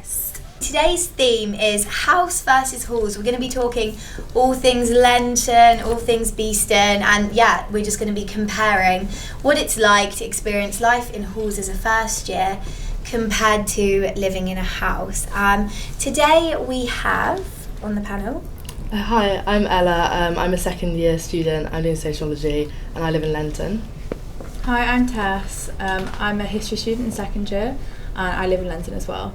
list. Today's theme is house versus halls. We're going to be talking all things Lenton, all things Beeston, and yeah, we're just going to be comparing what it's like to experience life in halls as a first year compared to living in a house. Today we have on the panel... Hi, I'm Ella. I'm a second year student. I'm doing sociology and I live in Lenton. Hi, I'm Tess. I'm a history student in second year and I live in Lenton as well.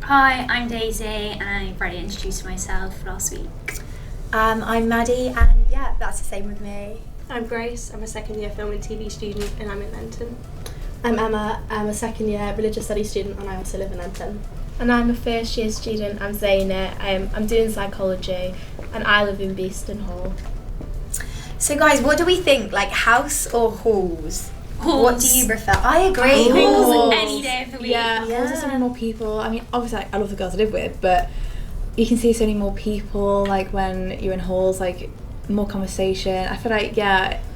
Hi, I'm Daisy and I already introduced myself last week. I'm Maddie and yeah, that's the same with me. I'm Grace. I'm a second year film and TV student and I'm in Lenton. I'm Emma. I'm a second year religious studies student and I also live in Lenton. And I'm a first year student. I'm Zaina. I'm doing psychology and I live in Beeston Hall. So guys, what do we think? Like house or halls? What do you prefer? I agree. Halls any day of the week. Yeah, halls are so many more people. I mean, obviously I love the girls I live with, but you can see so many more people like when you're in halls, like more conversation. I feel like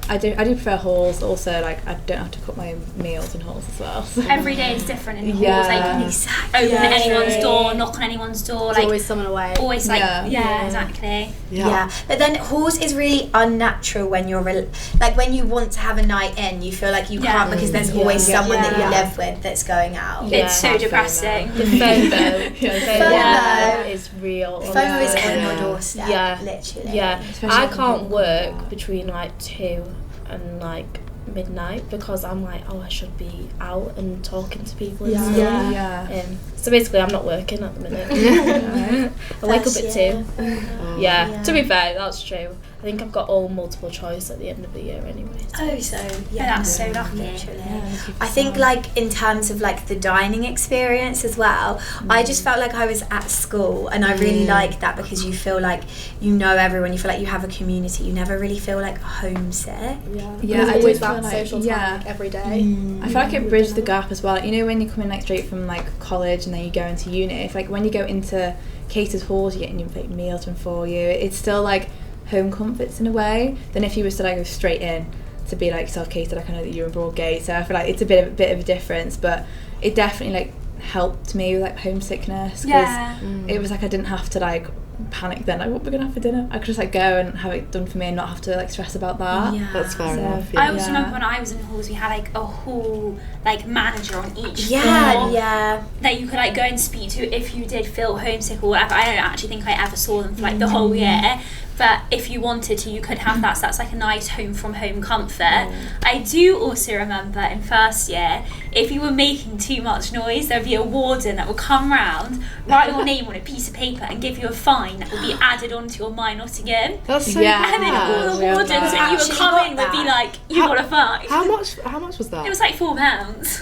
I do prefer halls. Also, like I don't have to cook my own meals in halls as well. So. Every day is different in the halls. Like open anyone's door, knock on anyone's door. There's like always someone away. Always like exactly. Yeah, but then halls is really unnatural when you're like when you want to have a night in. You feel like you can't because there's always someone that you live with that's going out. It's so depressing. The FOMO is real. FOMO is on your doorstep. Yeah, literally. Yeah, I can't work between like 2 and like midnight because I'm like, I should be out and talking to people and stuff. So basically I'm not working at the minute. I wake up at 2. To be fair, that's true. I think I've got all multiple choice at the end of the year anyway. That's so lucky. Literally. I think like in terms of like the dining experience as well, I just felt like I was at school and I really liked that because you feel like you know everyone, you feel like you have a community, you never really feel like homesick. I always that social time like, every day. I feel like it bridged the gap as well. Like, you know when you come in like straight from like college and then you go into uni, if like when you go into catered halls you're getting your like, meals done for you, it's still like home comforts in a way than if you were to like go straight in to be like self-catered. Like I know that you're in Broadgate, so I feel like it's a bit of a difference, but it definitely like helped me with like homesickness because it was like I didn't have to like panic then like what we're gonna have for dinner. I could just like go and have it done for me and not have to like stress about that. That's fair enough. I also remember when I was in halls we had like a hall like manager on each floor that you could like go and speak to if you did feel homesick or whatever. I don't actually think I ever saw them for like the whole year, but if you wanted to you could have that, so that's like a nice home from home comfort. I do also remember in first year if you were making too much noise there'd be a warden that would come round, write your name on a piece of paper and give you a fine that would be added onto your My Nottingham. That's so and then all the wardens when you would come in would be like, you got a fine. How much was that? It was like £4.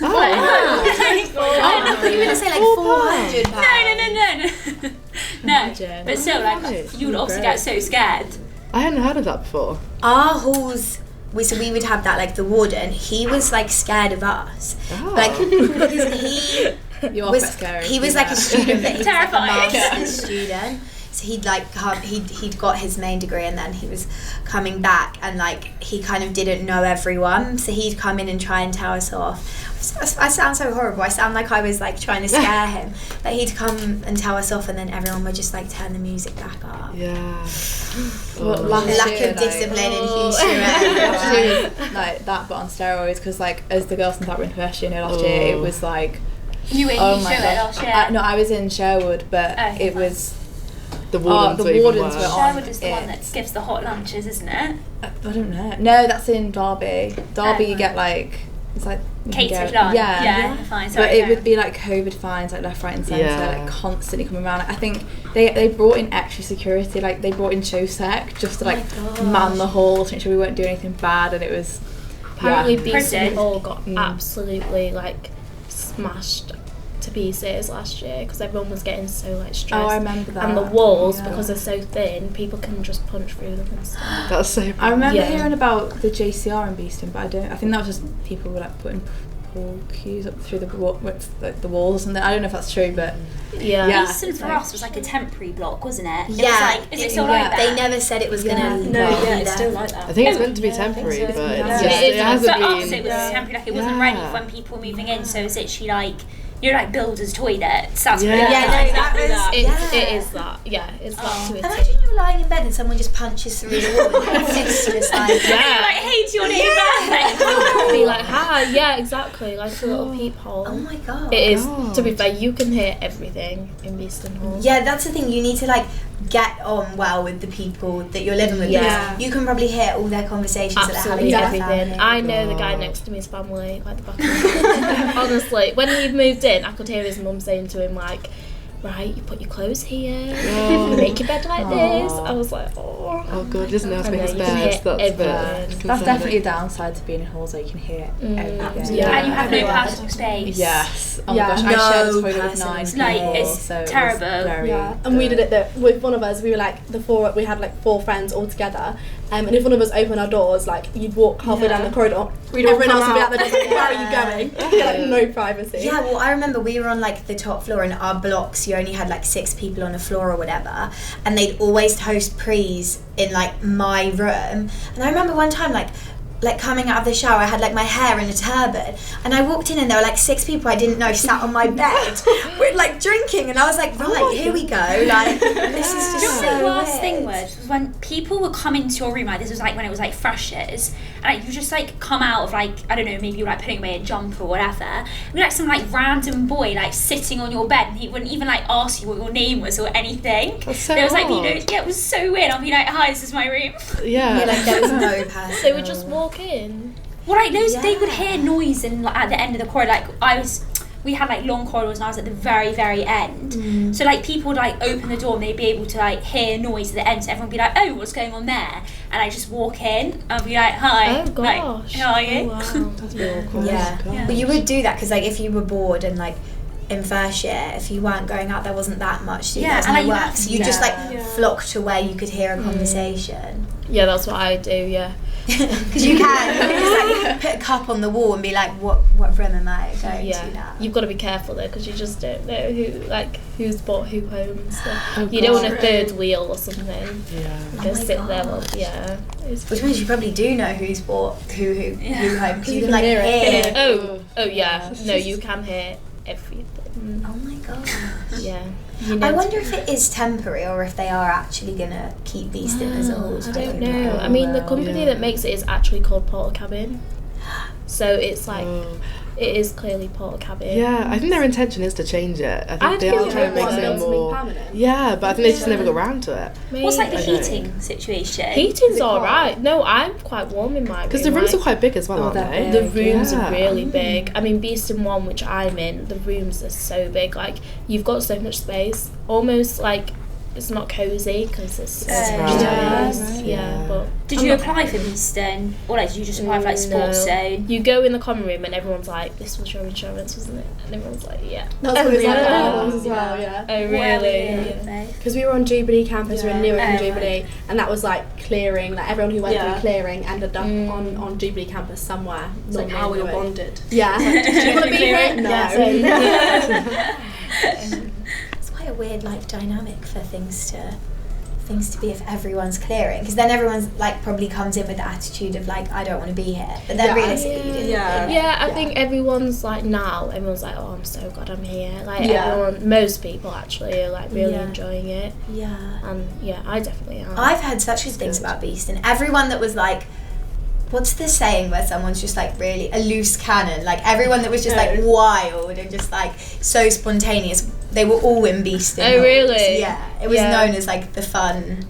Oh, I thought you were going to say like £400. No, but still, like you would also get so scared. I hadn't heard of that before. Our halls, we would have that, like the warden, he was like scared of us. Like because he was like a student, but he was like a master's student. So he'd like he'd got his main degree and then he was coming back and like he kind of didn't know everyone, so he'd come in and try and tell us off. I sound so horrible. I sound like I was like trying to scare him, but he'd come and tell us off and then everyone would just like turn the music back up. Lack of discipline in Houston. Like that but on steroids, because like as the girls in that were in first year last year, it was like you were in last year? No, I was in Sherwood, but it was the wardens were on. Sherwood is the one that gives the hot lunches, isn't it? I don't know. No, that's in Derby. You get like it's like catered lunch. Yeah, fine. Sorry, but it would be like COVID fines, like left, right, and centre, like constantly coming around. Like, I think they brought in extra security. Like they brought in Chosec just to like man the hall to make sure we weren't doing anything bad. And it was apparently Beeston Hall got absolutely like smashed to pieces last year because everyone was getting so like stressed. Oh, I remember that. And the walls, because they're so thin, people can just punch through them and stuff. That's so bad. I remember hearing about the JCR in Beeston, but I think that was just people were like putting pool cues up through the walls or something. I don't know if that's true, but Beeston for us was like a temporary block, wasn't it? It was like, is it still like that? They never said it was gonna it's still like that. I think it's meant to be temporary, but it hasn't been. For us it was temporary, like it wasn't ready when people were moving in, so it's literally like you know, like builders' toilets. That's It is that. Yeah, it's that to a Imagine you're lying in bed and someone just punches through the wall. It's just like, like, hey, do you want to eat that? be like, hi, yeah, exactly, like a little peephole. oh my god. It is, to be fair, you can hear everything in Beeston Hall. Yeah, that's the thing. You need to like get on well with the people that you're living with. Yeah. You can probably hear all their conversations Absolutely that they're having. everything. I know the guy next to me's family, like the back of my head. Honestly, when he moved in, I could hear his mum saying to him like, right, you put your clothes here, you make your bed like this. I was like, oh god, doesn't know how to make his you can hear bed. everything. That's definitely a downside to being in halls, like you can hear everything. Yeah. And you have no personal space. Yes. Oh Yeah. my gosh, No I shared a toilet with personal 9 space. Like, people, it's so terrible. It was very And we did it with one of us. We were like we had like 4 friends all together. And if one of us opened our doors, like you'd walk halfway down the corridor, everyone else would be out the door like, where are you going? You had, like no privacy. Yeah, well, I remember we were on like the top floor, and our blocks, you only had like 6 people on the floor or whatever, and they'd always host prees in like my room. And I remember one time like coming out of the shower, I had like my hair in a turban, and I walked in and there were like 6 people I didn't know sat on my bed with like drinking, and I was like, right, here we go, like this is just Do you know what the worst weird. thing was when people would come into your room, like this was like when it was like freshers, and like you just like come out of like, I don't know, maybe you're like putting away a jumper or whatever, and be like some like random boy like sitting on your bed, and he wouldn't even like ask you what your name was or anything. That's so There was like, you know, odd. yeah, it was so weird. I'll be like, hi, this is my room. Yeah. Yeah, like there was no person. They would just walk in. Well, like those, they would Yeah. hear noise and like, at the end of the corridor. Like we had like long corridors, and I was at the very, very end. So like people would like open the door, and they'd be able to like hear noise at the end. So everyone would be like, "Oh, what's going on there?" And I just walk in. I'll be like, "Hi." Oh gosh. Like, how are you? Oh, wow. That's a bit awkward. Yeah. God. But you would do that because like if you were bored and like in first year, if you weren't going out, there wasn't that much to do. Yeah, There was and, no like, you work, have- so you just like Yeah. flock to where you could hear a conversation. Yeah, that's what I do, yeah. Because you can just like put a cup on the wall and be like, what room am I going to now? You've got to be careful though, because you just don't know who's bought who home and stuff. Oh, You don't want a God. third wheel or something. Yeah. Go my sit there. God. Yeah. Which means you probably do know who's bought who home, because you can can like hear it. hear. Oh yeah. No, you can hear everything. Oh my god. Yeah. I wonder if it is temporary or if they are actually gonna keep Beeston as a halls. I don't know. I mean, the company Yeah. that makes it is actually called Porter Cabin. So it's like, Oh. it is clearly Porter Cabin. Yeah, I think their intention is to change it. I think I they think are trying to they make want it something more. permanent. Yeah, but I think they just never got round to it. Maybe. What's like the Okay. heating situation? Heating's alright. No, I'm quite warm in my room. Because the rooms like, are quite big as well, aren't they're they? The big. rooms Yeah. are really big. I mean, Beeston 1, which I'm in, the rooms are so big. Like, you've got so much space. Almost like it's not cozy because it's so Right. nice. Right. Yeah, but Did you apply for Beeston, or like did you just apply for like sports no. zone? You go in the common room and everyone's like, "This was your insurance, wasn't it?" And everyone's like, "Yeah." That's what it was like Yeah. at ours as well, yeah. Oh Where really? were you, Yeah. though? Because we were on Jubilee campus, we were in Newark and Oh, Jubilee, and that was like clearing, like everyone who went Yeah. through clearing ended up on Jubilee campus somewhere. It's like how we were bonded. Yeah. Do you want to be here? No. It's quite a weird like dynamic for things to be if everyone's clearing, because then everyone's like probably comes in with the attitude of like I don't want to be here, but then Yeah. realistically you didn't. Yeah. Yeah, I think everyone's like everyone's like, "Oh, I'm so glad I'm here." Like Yeah. most people actually are like really Yeah. enjoying it, Yeah. and yeah, I definitely am. I've heard such good things about Beeston. Everyone that was like, what's the saying where someone's just like really a loose cannon? Like everyone that was just like wild and just like so spontaneous. They were all in Beeston. Oh, halls. really? Yeah. It was Yeah. known as like the fun.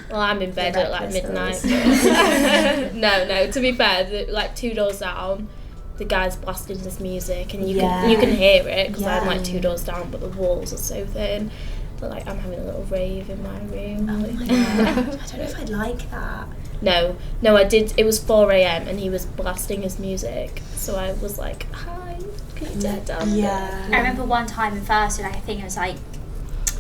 Well, I'm in bed The at like breakfast midnight. No. To be fair, like 2 doors down, the guy's blasting his music, and you can hear it because I'm like 2 doors down, but the walls are so thin. But like I'm having a little rave in my room. Oh my god. I don't know if I'd like that. No, I did. It was 4 a.m. and he was blasting his music, so I was like, "Hi, can you turn it down?" Yeah. I remember one time in first year, I think it was like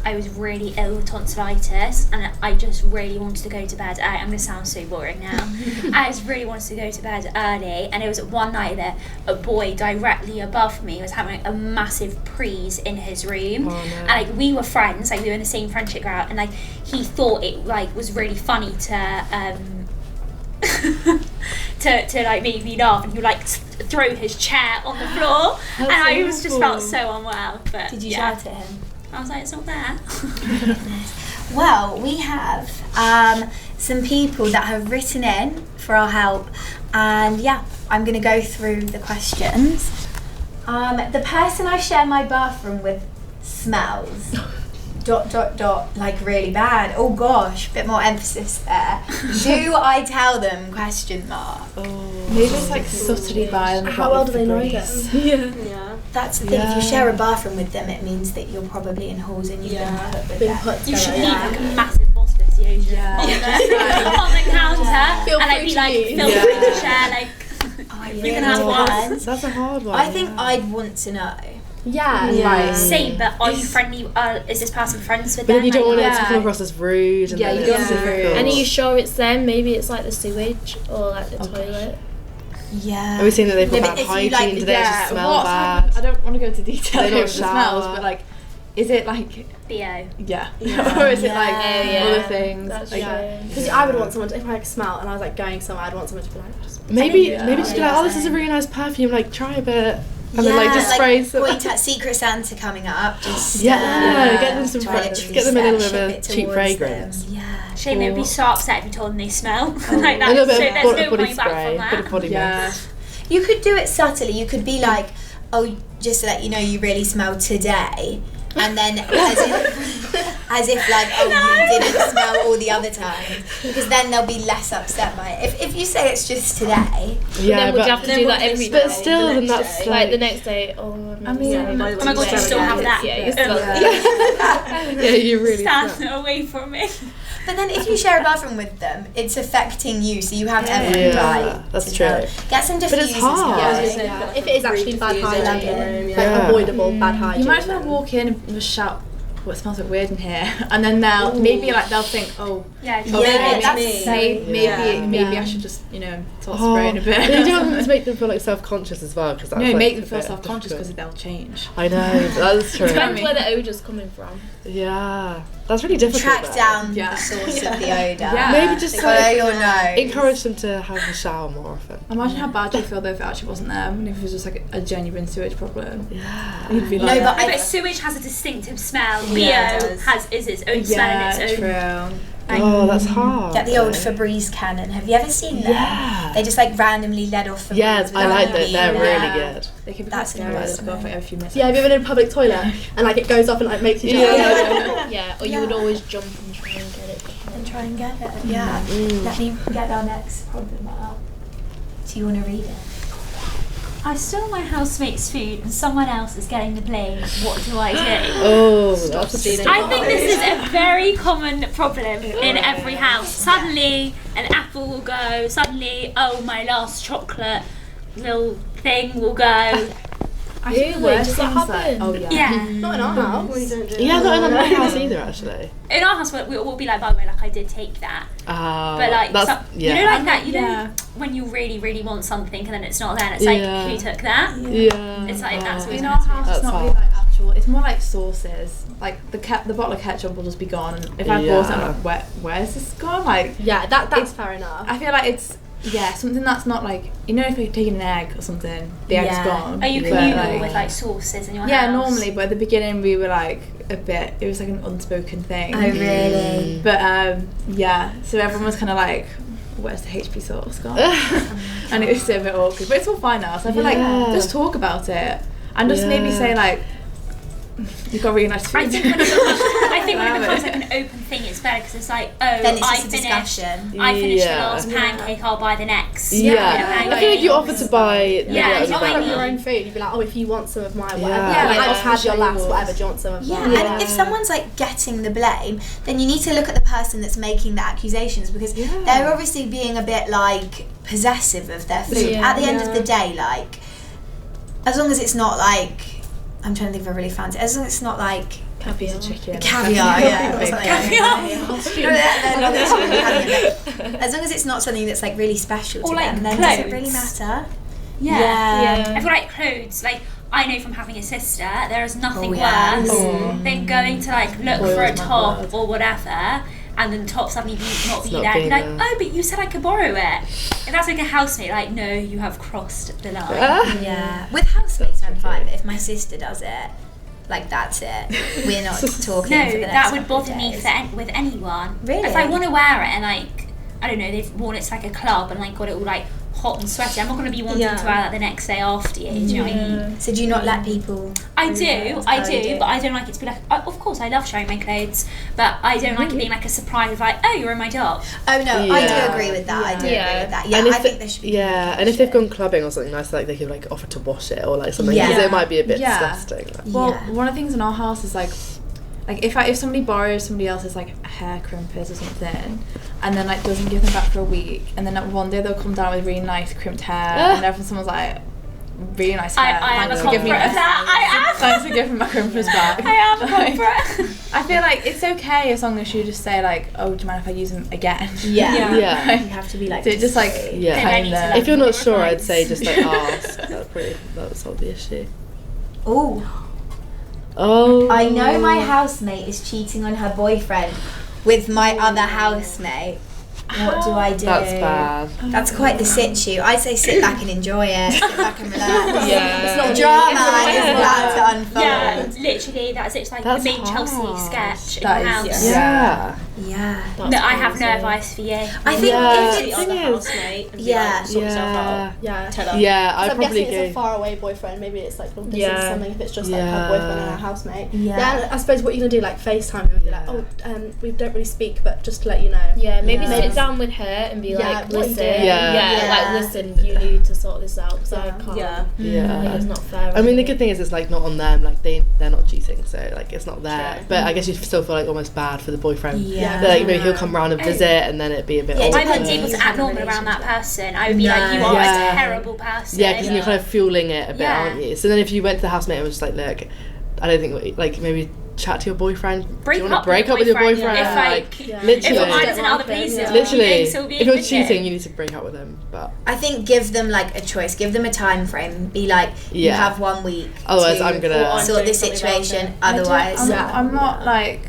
I was really ill with tonsillitis, and I just really wanted to go to bed. I'm going to sound so boring now. I just really wanted to go to bed early, and it was one night that a boy directly above me was having a massive prees in his room, Oh, no. and like we were friends, like we were in the same friendship group, and like he thought it like was really funny to to like make me laugh, and he would like throw his chair on the floor, and I was just felt so unwell. But did you shout at him? I was like, it's not there. Well, we have some people that have written in for our help, and I'm going to go through the questions. The person I share my bathroom with smells ... like really bad. Oh gosh, bit more emphasis there. Do I tell them ? Maybe it's like subtly by them. How well do they know them? Yeah. That's the thing, if you share a bathroom with them, it means that you're probably in halls and you've been put with them. You should leave like a massive boss association on the counter, and I'd be like, feel free to share, like, you can have one. That's a hard one. I think I'd want to know. Right. Same, but are you friendly? Is this person friends with but them? then you don't Like, want it to come across as rude. And Yeah, then you it's don't want it to be difficult. And are you sure it's them? Maybe it's like the sewage or like the toilet. Yeah. Have we seen that they've got Yeah, bad but if you, hygiene? like, Do they just smell what's bad? happened- I don't want to go into detail They over don't the smells, shower. but like, is it like, BO. yeah, or is it like Yeah. other things? That's Like, true. Because I would want someone to, if I like smell and I was like going somewhere, I'd want someone to be like, just Maybe just be like, oh, this is a really nice perfume. Like, try a bit, and then like just spray some. Point at Secret Santa coming up. Just get them some. try literally Get them a little ship bit of it a cheap towards fragrance. them. Yeah. Shame they would be so upset if you told them they smell like that. A little bit So of there's no body point back spray, from bit of that. body yeah. mist. You could do it subtly. You could be like, oh, just to let you know you really smell today. And then as if like, oh, you didn't smell all the other times. Because then they'll be less upset by it. If you say it's just today. Yeah, then would you have to do that every day? But still, then that's Like the next day, oh I mean, Oh my god, you still have that. Yeah, you still yeah, you really Stand smell. away from me. But then if you share a bathroom with them, it's affecting you, so you have every right. That's to true. tell. Get some diffusers. it's hard. guys. if it is actually bad hygiene, like Yeah. avoidable bad hygiene. You might as well walk in and just shout, "Oh, it smells like weird in here," and then they'll think, "Oh, Yeah, that's maybe I should just start spraying a bit." But you don't want to make them feel like self-conscious as well, because that's No, like make them a feel bit self-conscious because difficult. they'll change. I know, that's true. Depends where the odour's coming from. Yeah, that's really difficult. Track though. down Yeah. the source of the odour. Yeah. Maybe just Follow like your nose. encourage them to have a shower more often. Imagine how bad you'd feel though if it actually wasn't there, and if it was just like a genuine sewage problem. Yeah. You'd be No, like, but But sewage has a distinctive smell. Yeah, it BO does. is its own smell and its own. true. Oh, that's hard. Get the old though. Febreze cannon. Have you ever seen them? Yeah. They just like randomly let off Febreze. Yeah, I without like that. being They're there. really good. They could be That's quite scary. They just go off embarrassing. like every few minutes. Yeah, have you ever been in a public toilet and like it goes off and like makes you Yeah, or you would always jump and try and get it. And try and get it. Yeah. Let me get our next problem out. Do you want to read it? I stole my housemate's food and someone else is getting the blame. What do I do? Oh, that's stealing. I think this is a very common problem in every house. Suddenly, an apple will go. Suddenly, oh, my last chocolate little thing will go. I think the Really? worst Does that things that- happen? Oh yeah. Yeah. Not in our house. We don't do Yeah, that. not in my house either, actually. In our house, we'll be like, by the way, like I did take that. But like, that's, you know, like that. You Yeah. know, when you really, really want something and then it's not there, and it's like, Yeah. who took that? yeah. It's like that's In what our house, That's it's not hard. really like actual. It's more like sauces. Like the bottle of ketchup will just be gone, and if I bought it, I'm like, where's this gone? Like, Yeah, that's fair enough. I feel like it's something that's not like if you're taking an egg or something, the egg's Yeah. gone. Are you But, communal with like sauces in your house? Yeah, normally, but at the beginning we were like a bit. It was like an unspoken thing. Oh, really? But yeah, so everyone was kind of like, where's the HP sauce gone? And it was a bit awkward, but it's all fine now. So I feel like just talk about it and just maybe say like, you've got really nice food. I think when it becomes like an open thing, it's better because it's like, oh, Then it's I just a finished. discussion. I finished the Yeah. last pancake. I'll buy the next. Yeah. I feel like you offer to buy. Yeah, It's it's not like like your own food. You'd be like, oh, if you want some of my whatever, Yeah. like, Yeah. I've had your last yours. whatever. Do you want some of Yeah, mine? and if someone's like getting the blame, then you need to look at the person that's making the accusations, because they're obviously being a bit like possessive of their food. Yeah. At the end of the day, like, as long as it's not like, I'm trying to think of a really fancy, as long as it's not like Caviar. Chicken. caviar, yeah. Big As long as it's not something that's like really special to Or, like, them, then does it clothes. really matter? I feel like clothes, like I know from having a sister, there is nothing Oh, yeah. worse than going to like look for a top or whatever, and then the top suddenly not be not there, and be like, there. oh, but you said I could borrow it. If that's like a housemate, like, no, you have crossed the line. Yeah. With housemates, I'm fine, but if my sister does it, like, that's it. We're not talking No, for the next that would couple of bother me days. with anyone. Really? If I want to wear it and, like, I don't know, they've worn it to like a club and like got it all like hot and sweaty, I'm not going to be wanting to wear that the next day after you. Do you know what I mean? So do you not let people? I do, but I don't like it to be like. Of course, I love showing my clothes, but I don't like it being like a surprise of like, oh, you're in my top. Oh no, I do Yeah. agree with that. I do agree with that. And Yeah, if I think there should be. Yeah, and if they've gone clubbing or something nice, like they could like offer to wash it or like something, because it might be a bit disgusting. Like. Well, one of the things in our house is like if somebody borrows somebody else's like hair crimpers or something, and then like doesn't give them back for a week, and then like, one day they'll come down with really nice crimped hair, and then someone's like, really nice hair. I am a culprit of that. Thanks for giving my crimpers back. I am a culprit. I feel like it's okay as long as you just say like, oh, do you mind if I use them again? Yeah. Yeah. You have to be like. So just like Then I need to, If you're not sure, I'd say just like ask. That would solve the issue. Oh, I know my housemate is cheating on her boyfriend with my other housemate. What do I do? That's bad. That's quite the situ. I'd say sit back and enjoy it. Sit back and relax. Yeah. It's not drama is about to unfold. Yeah, literally, that's it. It's like That's the main hard. Chelsea sketch in That your is, house. Yeah. Yeah. No, I have no advice for you. I think if The it's other housemate and be Yeah. like, sort yourself out. Yeah. Tell her. Yeah, So I'd I'm probably guessing it's a go. faraway boyfriend. Maybe it's like long distance Yeah. or something. If it's just like Yeah. her boyfriend and her housemate. Yeah. Then I suppose what you're gonna do, like FaceTime them and be like, oh, we don't really speak, but just to let you know. Yeah, maybe Yeah. sit down with her and be Yeah, like, what you listen, doing? Yeah. like listen, you need to sort this out because I can't. Yeah. Yeah. Like, it's not fair. I mean, the good thing is it's like not on them. Like they're not cheating, so like it's not there. True. But I guess you still feel like almost bad for the boyfriend. Yeah. But, like maybe he'll come round and visit, and then it'd be a bit. Yeah, it awkward. I wouldn't be able Depends. to act normal around that person. I would be like, you No. are Yeah. a terrible person. Yeah, because you're kind of fueling it a bit, Yeah. aren't you? So then if you went to the housemate and was just like, look, I don't think like maybe chat to your boyfriend. break Do you want up to break up with your boyfriend? If Like, if literally. your mind's in other places, Literally, still be if you're admitted. cheating, you need to break up with him. But I think give them like a choice. Give them a time frame. Be like, you Yeah. have 1 week. Otherwise, to I'm gonna- sort this doing something about situation. it. Otherwise, I'm not like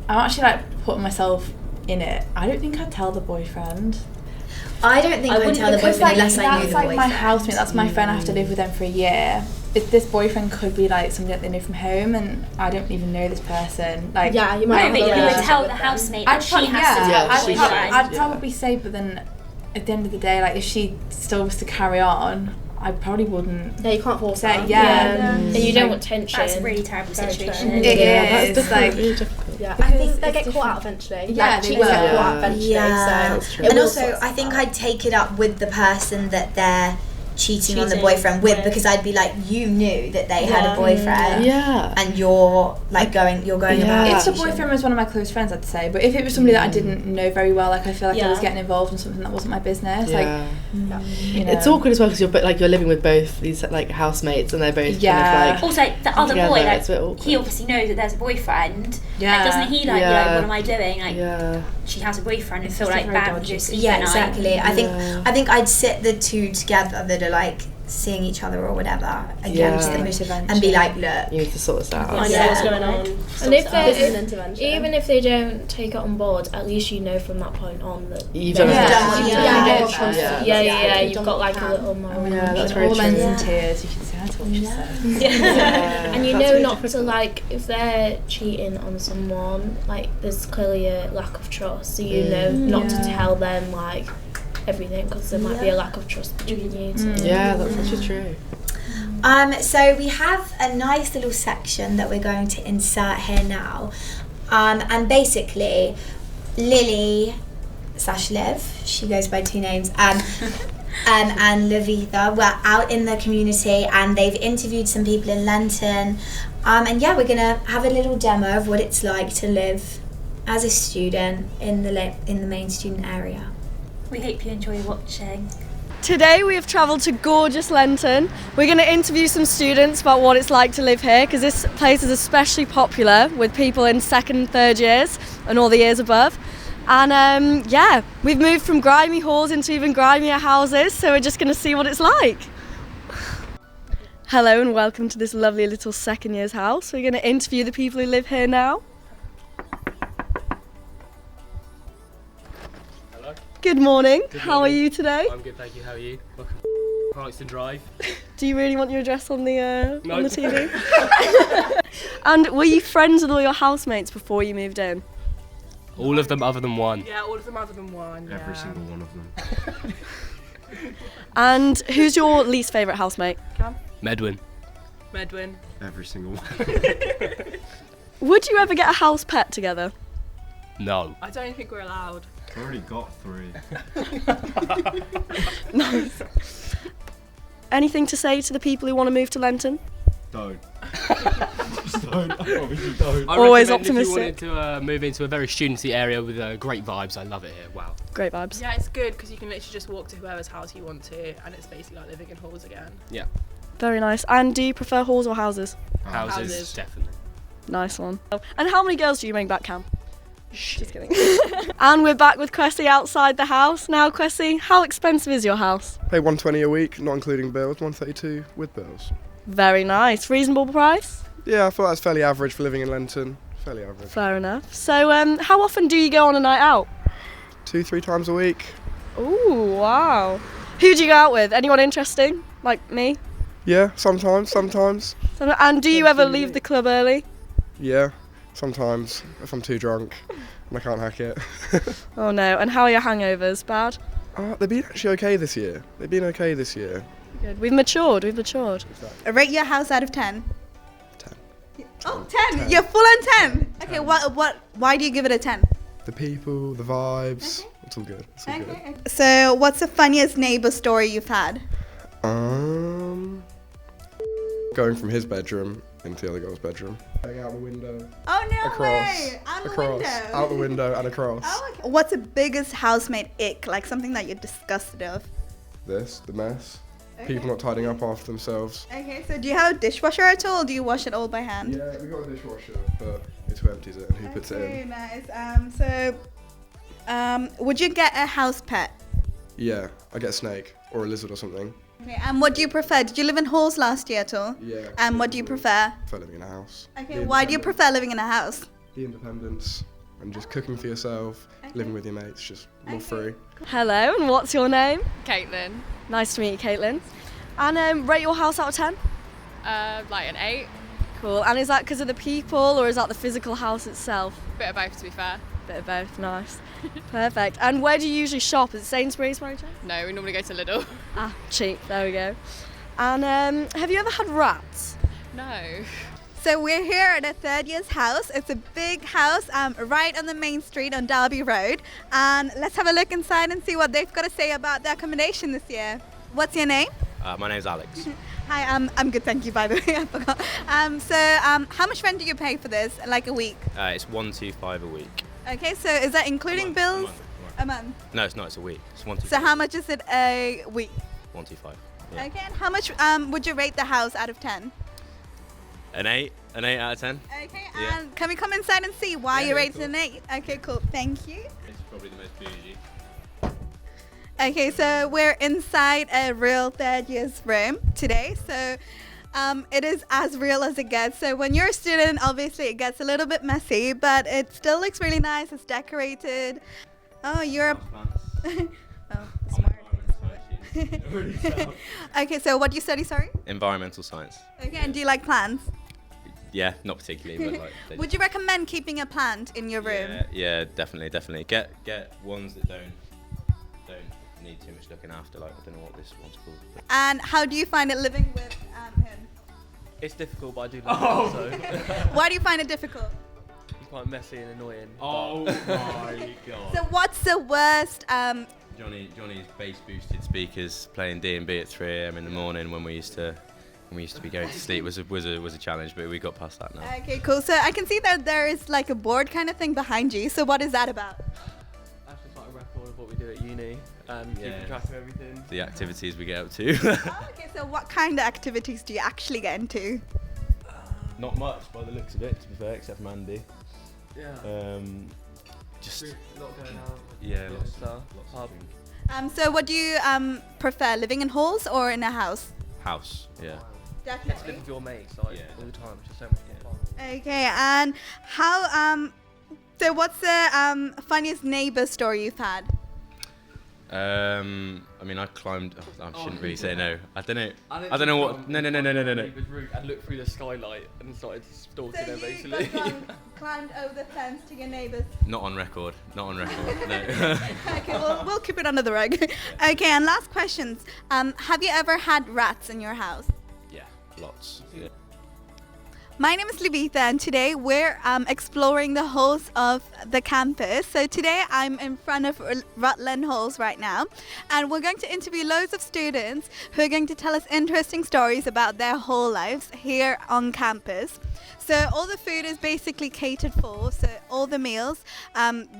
I'm actually like putting myself in it. I don't think I'd tell the boyfriend. I don't think I I'd wouldn't tell the Because boyfriend like unless I knew that's the like boyfriend. my housemate, that's my friend. I have to live with them for a year. If this boyfriend could be like somebody that they know from home, and I don't even know this person. Like Yeah, you No, might. but you have a would relationship tell the with them. housemate I'd that she probably, has to tell Yeah, the she should. boyfriend. I'd Yeah. probably say, but then at the end of the day, like if she still was to carry on, I probably wouldn't Yeah, you can't force say that. yeah. And you don't want tension. That's a really terrible Very situation. true. It yeah, is, that's like- really difficult. Yeah, I Because think they it's get caught out different. eventually. Yeah, Like, they cheaters will. get caught out eventually. Yeah, So That's true. it and will also sort I itself think out. I'd take it up with the person that they're cheating on the Cheating boyfriend with, with. because I'd be like, you knew that they had a Yeah. boyfriend, Yeah. and you're going Yeah. about. If the it. boyfriend was one of my close friends, I'd say. But if it was somebody that I didn't know very well, like I feel like I was Yeah. getting involved in something that wasn't my business. Like, Yeah. you know. It's awkward as well because you're living with both these like housemates and they're both Yeah. kind of like Also, the other together, boy, like, it's a bit awkward. he obviously knows that there's a boyfriend. Yeah. Like, doesn't he like, be Yeah. like, what am I doing? Like, yeah. she has a boyfriend and It's feel just like very bad dodgy. with sleep Yeah, at night. exactly. Yeah. I think I'd sit the two together that are like seeing each other or whatever against Yeah. them, Intervention. and be like, look, You need to sort this out. I know Yeah. what's going on. And if This is they, an intervention. even if they don't take it on board, at least you know from that point on that You've they're done Yeah. it. done what you Yeah. can. yeah, Yeah. you've Done got what like you a can. little moral. Yeah, that's It very all true. ends Yeah. in tears. You can say, I told you so. Yeah. And you That's know really not to difficult. like if they're cheating on someone, like there's clearly a lack of trust, so you know not to Yeah. tell them like everything because there might be a lack of trust between you two. Yeah, that's actually true. So we have a nice little section that we're going to insert here now, and basically Lily / Liv, she goes by two names, and Lavitha were out in the community and they've interviewed some people in Lenton, and yeah, we're gonna have a little demo of what it's like to live as a student in the main student area. We hope you enjoy watching. Today we have travelled to gorgeous Lenton. We're going to interview some students about what it's like to live here because this place is especially popular with people in second and third years and all the years above. And yeah, we've moved from grimy halls into even grimier houses, so we're just going to see what it's like. Hello and welcome to this lovely little second year's house. We're going to interview the people who live here now. Good morning. Good How are morning. you today? I'm good, thank you. How are you? Welcome. Who likes to drive? Do you really want your address on the No. on the TV? And were you friends with all your housemates before you moved in? All of them other than one. Yeah, all of them other than one. Every single one of them. And who's your least favourite housemate? Medwin. Medwin. Every single one. Would you ever get a house pet together? No. I don't think we're allowed. I've already got 3. Nice. Anything to say to the people who want to move to Lenton? Don't. Just don't. I promise you don't. I Always recommend optimistic. If you wanted to move into a very studenty area with great vibes, I love it here. Wow. Great vibes. Yeah, it's good because you can literally just walk to whoever's house you want to, and it's basically like living in halls again. Yeah. Very nice. And do you prefer halls or houses? Houses, definitely. Nice one. And how many girls do you bring back, Cam? Just kidding. And we're back with Cressy outside the house. Now, Cressy, how expensive is your house? Pay $120 a week, not including bills, $132 with bills. Very nice. Reasonable price? Yeah, I thought that's fairly average for living in Lenton. Fairly average. Fair enough. So, how often do you go on a night out? 2-3 times a week. Ooh, wow. Who do you go out with? Anyone interesting? Like me? Yeah, sometimes. And do you ever leave the club early? Yeah, sometimes, if I'm too drunk and I can't hack it. Oh no, and how are your hangovers? Bad? They've been actually okay this year. Good. We've matured. Rate your house out of 10. 10. Oh, 10. You're full on 10. Okay, why do you give it a 10? The people, the vibes, it's all good. Okay. So, what's the funniest neighbour story you've had? Going from his bedroom into the other girl's bedroom. Going out the window. Oh, no across, way. Out the window. Out the window and across. Oh, okay. What's the biggest housemate ick? Like something that you're disgusted of? The mess. Okay. People not tidying up after themselves. Okay, so do you have a dishwasher at all, or do you wash it all by hand? Yeah, we got a dishwasher, but it's who empties it and who puts it Okay, in. nice. Would you get a house pet? Yeah, I get a snake or a lizard or something. Okay, and what do you prefer? Did you live in halls last year at all? Yeah. And what do you prefer? For living in a house. Okay, why do you prefer living in a house? The independence and just cooking for yourself, living with your mates, just more free. Hello, and what's your name? Caitlin. Nice to meet you, Caitlin. And rate your house out of 10? Like an 8. Cool. And is that because of the people, or is that the physical house itself? Bit of both, to be fair. Bit of both. Nice. Perfect. And where do you usually shop? Is it Sainsbury's, by any chance? No, we normally go to Lidl. Ah, cheap. There we go. And have you ever had rats? No. So we're here at a third year's house. It's a big house right on the main street on Derby Road. And let's have a look inside and see what they've got to say about the accommodation this year. What's your name? My name's Alex. Hi, I'm good, thank you, by the way, I forgot. How much rent do you pay for this, like a week? It's $125 a week. Okay, so is that including bills? A month. No, it's not. It's a week. It's $125. So how much is it a week? $125. Yeah. Okay, and how much would you rate the house out of 10? An 8 out of 10. Okay, Yeah. and can we come inside and see why Yeah, you yeah, rated an 8? Okay, cool, thank you. It's probably the most bougie. Okay, so we're inside a real third year's room today. So it is as real as it gets. So when you're a student, obviously it gets a little bit messy, but it still looks really nice. It's decorated. Oh, you're a... oh, smart. Okay, so what do you study, sorry? Environmental science. Okay, and do you like plants? Yeah, not particularly, but like. Would you recommend keeping a plant in your room? Yeah, definitely. Get ones that don't need too much looking after. Like, I don't know what this one's called. But And how do you find it living with him? It's difficult, but I do love it. So. Why do you find it difficult? He's quite messy and annoying. Oh my god. So what's the worst? Johnny's bass boosted speakers playing D&B at 3 AM in the morning when we used to be going to sleep was a challenge, but we got past that now. Okay, cool. So I can see that there is like a board kind of thing behind you. So what is that about? That's just like a record of what we do at uni and keeping track of everything. The activities we get up to. Oh, okay, so what kind of activities do you actually get into? Not much by the looks of it, to be fair, except for Mandy. Yeah. Just a lot going out. Yeah, lots of stuff. So what do you prefer, living in halls or in a house? House, yeah. Definitely. Get to live with your mates like all the time, which is so much fun. Okay, and how? So what's the funniest neighbour story you've had? I mean, I climbed. I shouldn't really say no. I don't know. I don't know what. No. And looked through the skylight and started stalking her basically. Climbed over the fence to your neighbours. Not on record. No. Okay, we'll keep it under the rug. Okay, and last questions. Have you ever had rats in your house? Yeah, lots. Yeah. My name is Levitha, and today we're exploring the halls of the campus. So today I'm in front of Rutland Halls right now, and we're going to interview loads of students who are going to tell us interesting stories about their whole lives here on campus. So all the food is basically catered for, so all the meals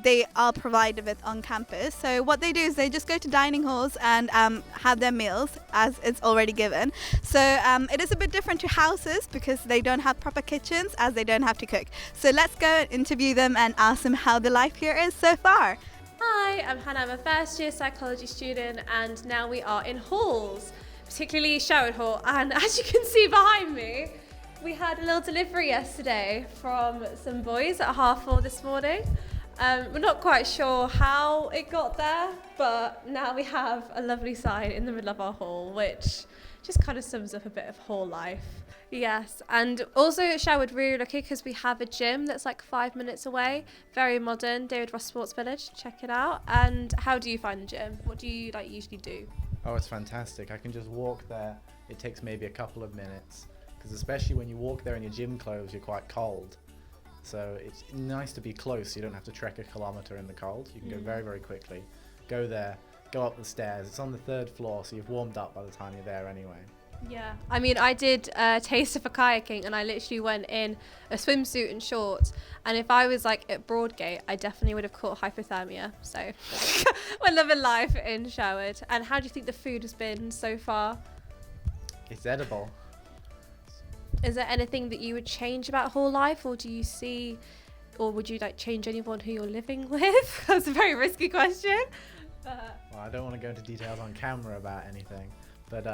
they are provided with on campus. So what they do is they just go to dining halls and have their meals as it's already given. So it is a bit different to houses because they don't have proper kitchens, as they don't have to cook. So let's go and interview them and ask them how the life here is so far. Hi, I'm Hannah. I'm a first year psychology student, and now we are in halls, particularly Sherwood Hall. And as you can see behind me, we had a little delivery yesterday from some boys at 4:30 this morning. We're not quite sure how it got there, but now we have a lovely sign in the middle of our hall, which just kind of sums up a bit of hall life. Yes, and also at Sherwood, really lucky because we have a gym that's like 5 minutes away. Very modern, David Ross Sports Village. Check it out. And how do you find the gym? What do you usually do? Oh, it's fantastic. I can just walk there. It takes maybe a couple of minutes. Because especially when you walk there in your gym clothes, you're quite cold. So it's nice to be close, so you don't have to trek a kilometre in the cold. You can go very, very quickly. Go there, go up the stairs. It's on the 3rd floor, so you've warmed up by the time you're there anyway. Yeah, I mean, I did a taster for kayaking, and I literally went in a swimsuit and shorts. And if I was like at Broadgate, I definitely would have caught hypothermia. So we're living life in Sherwood. And how do you think the food has been so far? It's edible. Is there anything that you would change about hall life, or do you see, or would you change anyone who you're living with? That's a very risky question. Well, I don't want to go into details on camera about anything, but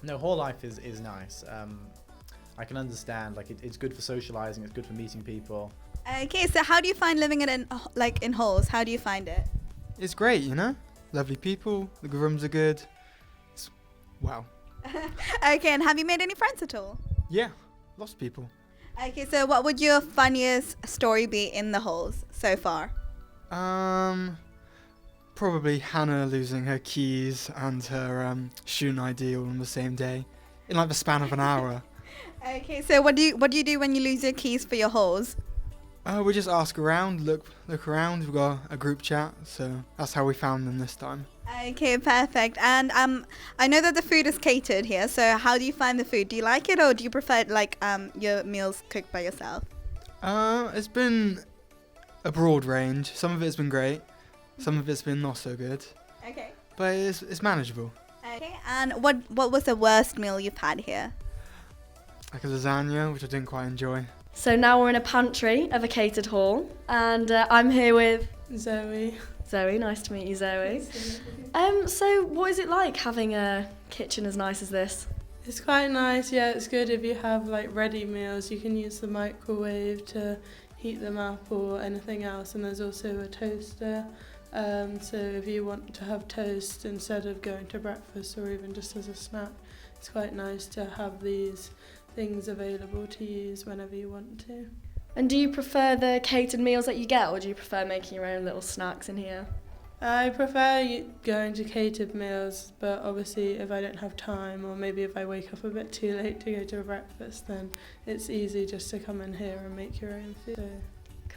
no, hall life is nice. I can understand, it's good for socializing, it's good for meeting people. Okay, so how do you find living in halls? How do you find it? It's great, lovely people, the rooms are good. Wow. Okay, and have you made any friends at all? Yeah, lots of people. Okay, so what would your funniest story be in the halls so far? Probably Hannah losing her keys and her student ID all on the same day, in the span of an hour. Okay, so what do you do when you lose your keys for your halls? We just ask around, look around. We've got a group chat, so that's how we found them this time. Okay, perfect. And I know that the food is catered here, so how do you find the food? Do you like it, or do you prefer your meals cooked by yourself? It's been a broad range. Some of it's been great, some of it's been not so good. Okay. But it's manageable. Okay, and what was the worst meal you've had here? Like a lasagna, which I didn't quite enjoy. So now we're in a pantry of a catered hall, and I'm here with Zoe. Zoe, nice to meet you, Zoe. So what is it like having a kitchen as nice as this? It's quite nice, yeah, it's good if you have ready meals. You can use the microwave to heat them up or anything else, and there's also a toaster. So if you want to have toast instead of going to breakfast or even just as a snack, it's quite nice to have these things available to use whenever you want to. And do you prefer the catered meals that you get, or do you prefer making your own little snacks in here? I prefer going to catered meals, but obviously if I don't have time, or maybe if I wake up a bit too late to go to breakfast, then it's easy just to come in here and make your own food. So.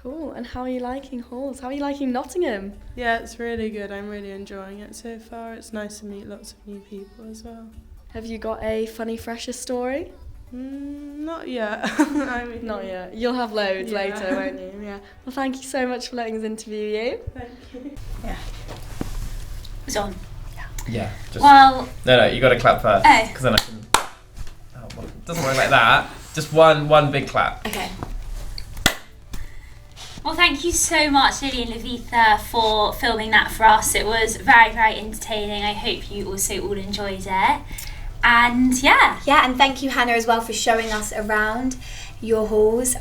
Cool, and how are you liking halls? How are you liking Nottingham? Yeah, it's really good. I'm really enjoying it so far. It's nice to meet lots of new people as well. Have you got a funny freshest story? Not yet. Not yet. You'll have loads later, won't you? Yeah. Well, thank you so much for letting us interview you. Thank you. Yeah. It's on. Yeah. Well. No, you got to clap first. Because then I can. Oh, well, it doesn't work like that. Just one big clap. Okay. Well, thank you so much, Lily and Levitha, for filming that for us. It was very, very entertaining. I hope you also all enjoyed it. And yeah, and thank you, Hannah, as well, for showing us around your halls.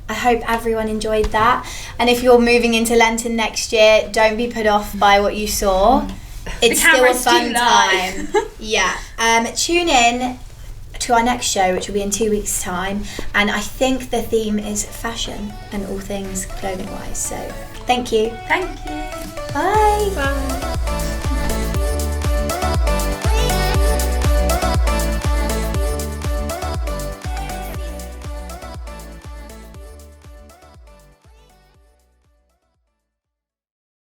I hope everyone enjoyed that. And if you're moving into Lenton next year, don't be put off by what you saw. It's still a fun time. Yeah. Tune in to our next show, which will be in 2 weeks' time. And I think the theme is fashion and all things clothing wise. So thank you. Thank you. Bye. Bye.